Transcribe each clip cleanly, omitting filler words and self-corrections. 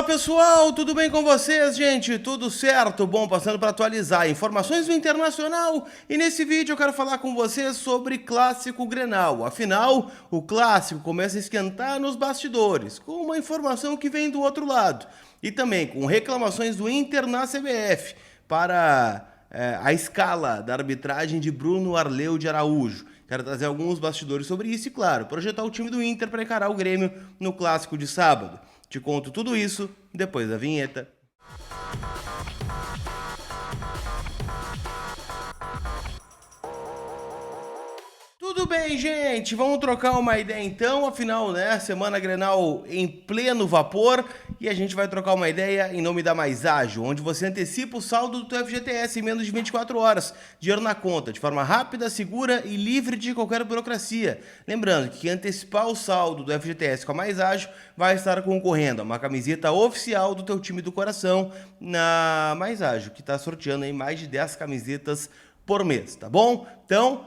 Olá pessoal, tudo bem com vocês, gente? Tudo certo? Bom, passando para atualizar informações do Internacional e nesse vídeo eu quero falar com vocês sobre Clássico Grenal. Afinal, o Clássico começa a esquentar nos bastidores, com uma informação que vem do outro lado e também com reclamações do Inter na CBF para a escala da arbitragem de Bruno Arleu de Araújo. Quero trazer alguns bastidores sobre isso e, claro, projetar o time do Inter para encarar o Grêmio no Clássico de sábado. Te conto tudo isso depois da vinheta. Tudo bem, gente? Vamos trocar uma ideia então, afinal, né? Semana Grenal em pleno vapor e a gente vai trocar uma ideia em nome da Mais Ágil, onde você antecipa o saldo do teu FGTS em menos de 24 horas, dinheiro na conta, de forma rápida, segura e livre de qualquer burocracia. Lembrando que antecipar o saldo do FGTS com a Mais Ágil vai estar concorrendo a uma camiseta oficial do teu time do coração na Mais Ágil, que está sorteando aí mais de 10 camisetas por mês, tá bom? Então,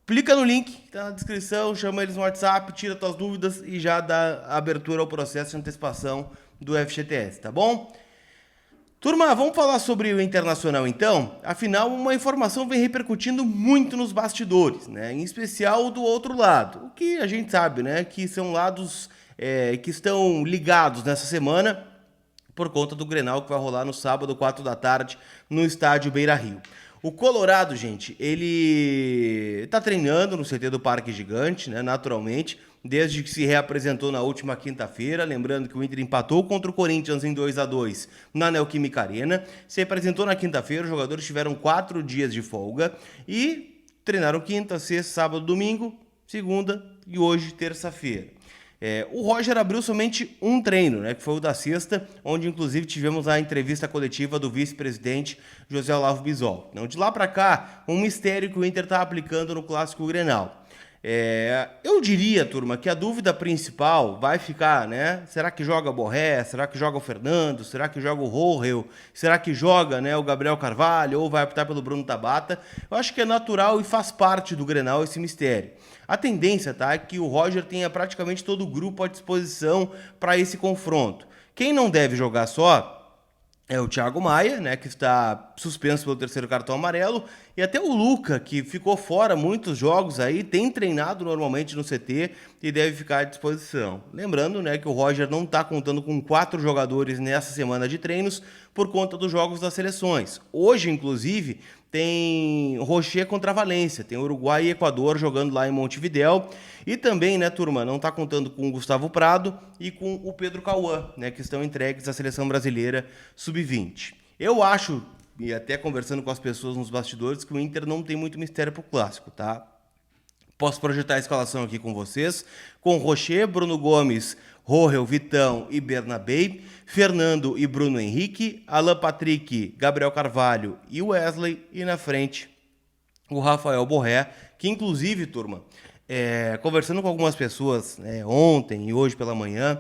clica no link que tá na descrição, chama eles no WhatsApp, tira tuas dúvidas e já dá abertura ao processo de antecipação do FGTS, tá bom? Turma, vamos falar sobre o Internacional então? Afinal, uma informação vem repercutindo muito nos bastidores, né? Em especial do outro lado. O que a gente sabe, né? Que são lados que estão ligados nessa semana por conta do Grenal que vai rolar no sábado, 4 da tarde, no estádio Beira-Rio. O Colorado, gente, ele tá treinando no CT do Parque Gigante, né, naturalmente, desde que se reapresentou na última quinta-feira, lembrando que o Inter empatou contra o Corinthians em 2-2 na Neoquímica Arena, se apresentou na quinta-feira, os jogadores tiveram 4 dias de folga e treinaram quinta, sexta, sábado, domingo, segunda e hoje, terça-feira. O Roger abriu somente um treino, né, que foi o da sexta, onde inclusive tivemos a entrevista coletiva do vice-presidente José Olavo Bisol. Então, de lá para cá, um mistério que o Inter está aplicando no Clássico Grenal. Eu diria, turma, que a dúvida principal vai ficar, né? Será que joga Borré? Será que joga o Fernando? Será que joga o Rohel? Será que joga, né, o Gabriel Carvalho? Ou vai optar pelo Bruno Tabata? Eu acho que é natural e faz parte do Grenal esse mistério. A tendência, tá, é que o Roger tenha praticamente todo o grupo à disposição para esse confronto. Quem não deve jogar só é o Thiago Maia, né, que está suspenso pelo terceiro cartão amarelo, e até o Luca, que ficou fora muitos jogos aí, tem treinado normalmente no CT e deve ficar à disposição. Lembrando, né, que o Roger não está contando com 4 jogadores nessa semana de treinos por conta dos jogos das seleções. Hoje, inclusive, tem Rocher contra a Valência, tem Uruguai e Equador jogando lá em Montevidéu. E também, né, turma, não está contando com o Gustavo Prado e com o Pedro Cauã, né, que estão entregues à seleção brasileira sub-20. Eu acho, e até conversando com as pessoas nos bastidores, que o Inter não tem muito mistério pro Clássico, tá? Posso projetar a escalação aqui com vocês, com Rocher, Bruno Gomes, Rohel, Vitão e Bernabé, Fernando e Bruno Henrique, Alan Patrick, Gabriel Carvalho e Wesley, e na frente o Rafael Borré, que inclusive, turma, conversando com algumas pessoas ontem e hoje pela manhã,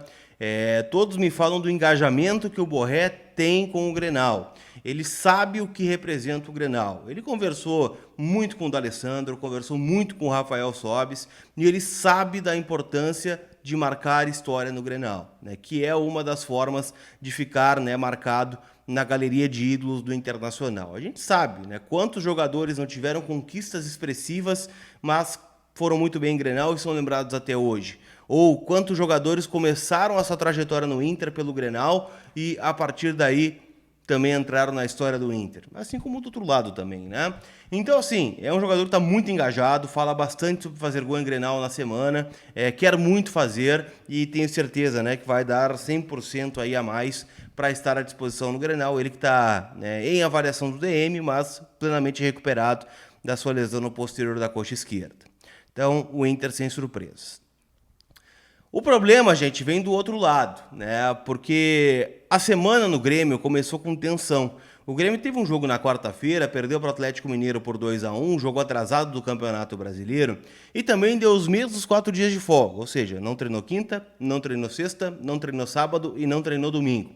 todos me falam do engajamento que o Borré tem com o Grenal. Ele sabe o que representa o Grenal. Ele conversou muito com o D'Alessandro, conversou muito com o Rafael Sobis, e ele sabe da importância de marcar história no Grenal, né, que é uma das formas de ficar, né, marcado na galeria de ídolos do Internacional. A gente sabe, né, quantos jogadores não tiveram conquistas expressivas, mas foram muito bem em Grenal e são lembrados até hoje. Ou quantos jogadores começaram a sua trajetória no Inter pelo Grenal e a partir daí também entraram na história do Inter. Assim como do outro lado também, né? Então, assim, é um jogador que está muito engajado, fala bastante sobre fazer gol em Grenal na semana, quer muito fazer e tenho certeza, né, que vai dar 100% aí a mais para estar à disposição no Grenal. Ele que está, né, em avaliação do DM, mas plenamente recuperado da sua lesão no posterior da coxa esquerda. Então, o Inter sem surpresas. O problema, gente, vem do outro lado, né? Porque a semana no Grêmio começou com tensão. O Grêmio teve um jogo na quarta-feira, perdeu para o Atlético Mineiro por 2-1, jogo atrasado do Campeonato Brasileiro, e também deu os mesmos 4 dias de folga, ou seja, não treinou quinta, não treinou sexta, não treinou sábado e não treinou domingo.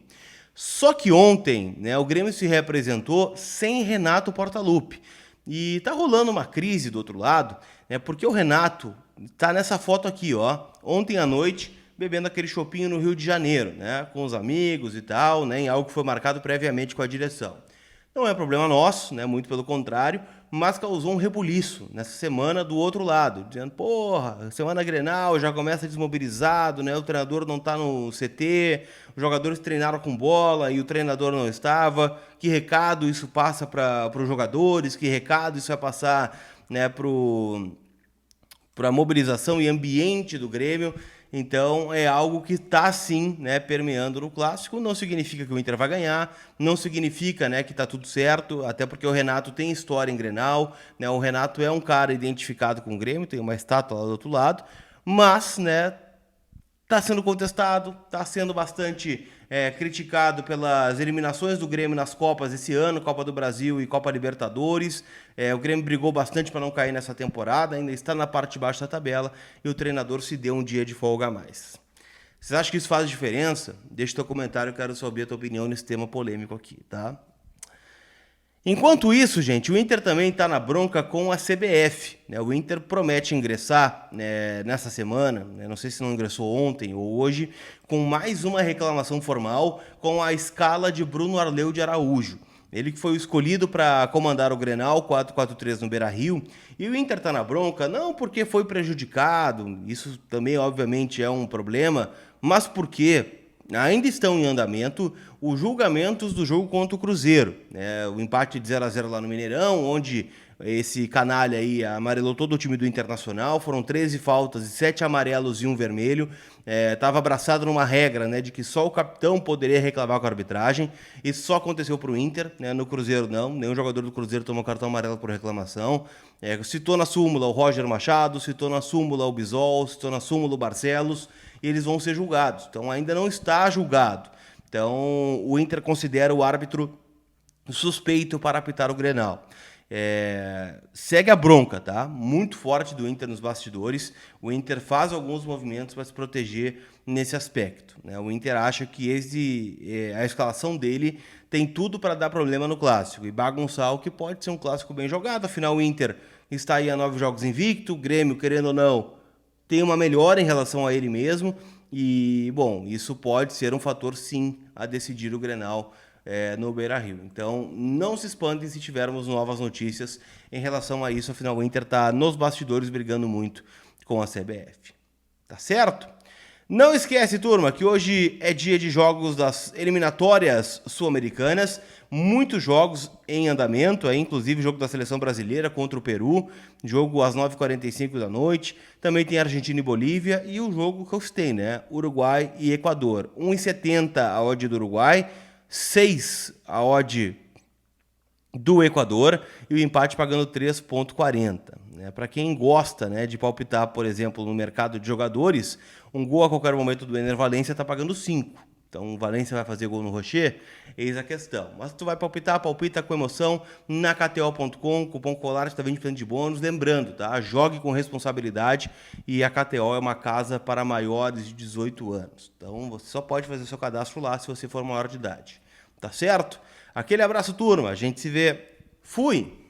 Só que ontem, né, o Grêmio se reapresentou sem Renato Portaluppi. E tá rolando uma crise do outro lado, né, porque o Renato tá nessa foto aqui, ó. Ontem à noite bebendo aquele chopinho no Rio de Janeiro, né, com os amigos e tal, né, em algo que foi marcado previamente com a direção. Não é problema nosso, né, muito pelo contrário, mas causou um rebuliço nessa semana do outro lado, dizendo, porra, semana Grenal já começa desmobilizado, né, o treinador não está no CT, os jogadores treinaram com bola e o treinador não estava, que recado isso passa para os jogadores, que recado isso vai passar, né, para a mobilização e ambiente do Grêmio. Então é algo que está sim, né, permeando no clássico. Não significa que o Inter vai ganhar, não significa, né, que está tudo certo, até porque o Renato tem história em Grenal, né, o Renato é um cara identificado com o Grêmio, tem uma estátua lá do outro lado, mas, né, está sendo contestado, está sendo bastante criticado pelas eliminações do Grêmio nas Copas esse ano, Copa do Brasil e Copa Libertadores. O Grêmio brigou bastante para não cair nessa temporada, ainda está na parte de baixo da tabela e o treinador se deu um dia de folga a mais. Vocês acham que isso faz diferença? Deixa o teu comentário, eu quero saber a tua opinião nesse tema polêmico aqui, tá? Enquanto isso, gente, o Inter também está na bronca com a CBF. Né? O Inter promete ingressar, né, nessa semana, né, não sei se não ingressou ontem ou hoje, com mais uma reclamação formal com a escala de Bruno Arleu de Araújo. Ele que foi o escolhido para comandar o Grenal 4-4-3 no Beira-Rio. E o Inter está na bronca não porque foi prejudicado, isso também obviamente é um problema, mas porque ainda estão em andamento os julgamentos do jogo contra o Cruzeiro, né? O empate de 0-0 lá no Mineirão, onde esse canalha aí amarelou todo o time do Internacional, foram 13 faltas e 7 amarelos e 1 vermelho. Estava abraçado numa regra, né, de que só o capitão poderia reclamar com a arbitragem. Isso só aconteceu para o Inter, né? No Cruzeiro não, nenhum jogador do Cruzeiro tomou cartão amarelo por reclamação. Citou na súmula o Roger Machado, citou na súmula o Bisol, citou na súmula o Barcelos, e eles vão ser julgados. Então ainda não está julgado. Então o Inter considera o árbitro suspeito para apitar o Grenal. Segue a bronca, tá? Muito forte do Inter nos bastidores. O Inter faz alguns movimentos para se proteger nesse aspecto, né? O Inter acha que a escalação dele tem tudo para dar problema no clássico e bagunçar o que pode ser um clássico bem jogado. Afinal, o Inter está aí a 9 jogos invicto, o Grêmio, querendo ou não, tem uma melhora em relação a ele mesmo. E, bom, isso pode ser um fator, sim, a decidir o Grenal no Beira-Rio. Então, não se espantem se tivermos novas notícias em relação a isso. Afinal, o Inter está nos bastidores brigando muito com a CBF. Tá certo? Não esquece, turma, que hoje é dia de jogos das eliminatórias sul-americanas. Muitos jogos em andamento, inclusive o jogo da Seleção Brasileira contra o Peru, jogo às 9h45 da noite. Também tem Argentina e Bolívia e o jogo que eu citei, né? Uruguai e Equador. 1,70 a odd do Uruguai, 6 a odd do Equador e o empate pagando 3,40. Né? Para quem gosta, né, de palpitar, por exemplo, no mercado de jogadores, um gol a qualquer momento do Ener Valencia está pagando 5. Então o Valencia vai fazer gol no Rocher? Eis a questão. Mas tu vai palpitar, palpita com emoção na KTO.com, cupom COLAR está 20% de bônus. Lembrando, tá? Jogue com responsabilidade e a KTO é uma casa para maiores de 18 anos. Então você só pode fazer seu cadastro lá se você for maior de idade. Tá certo? Aquele abraço, turma. A gente se vê. Fui!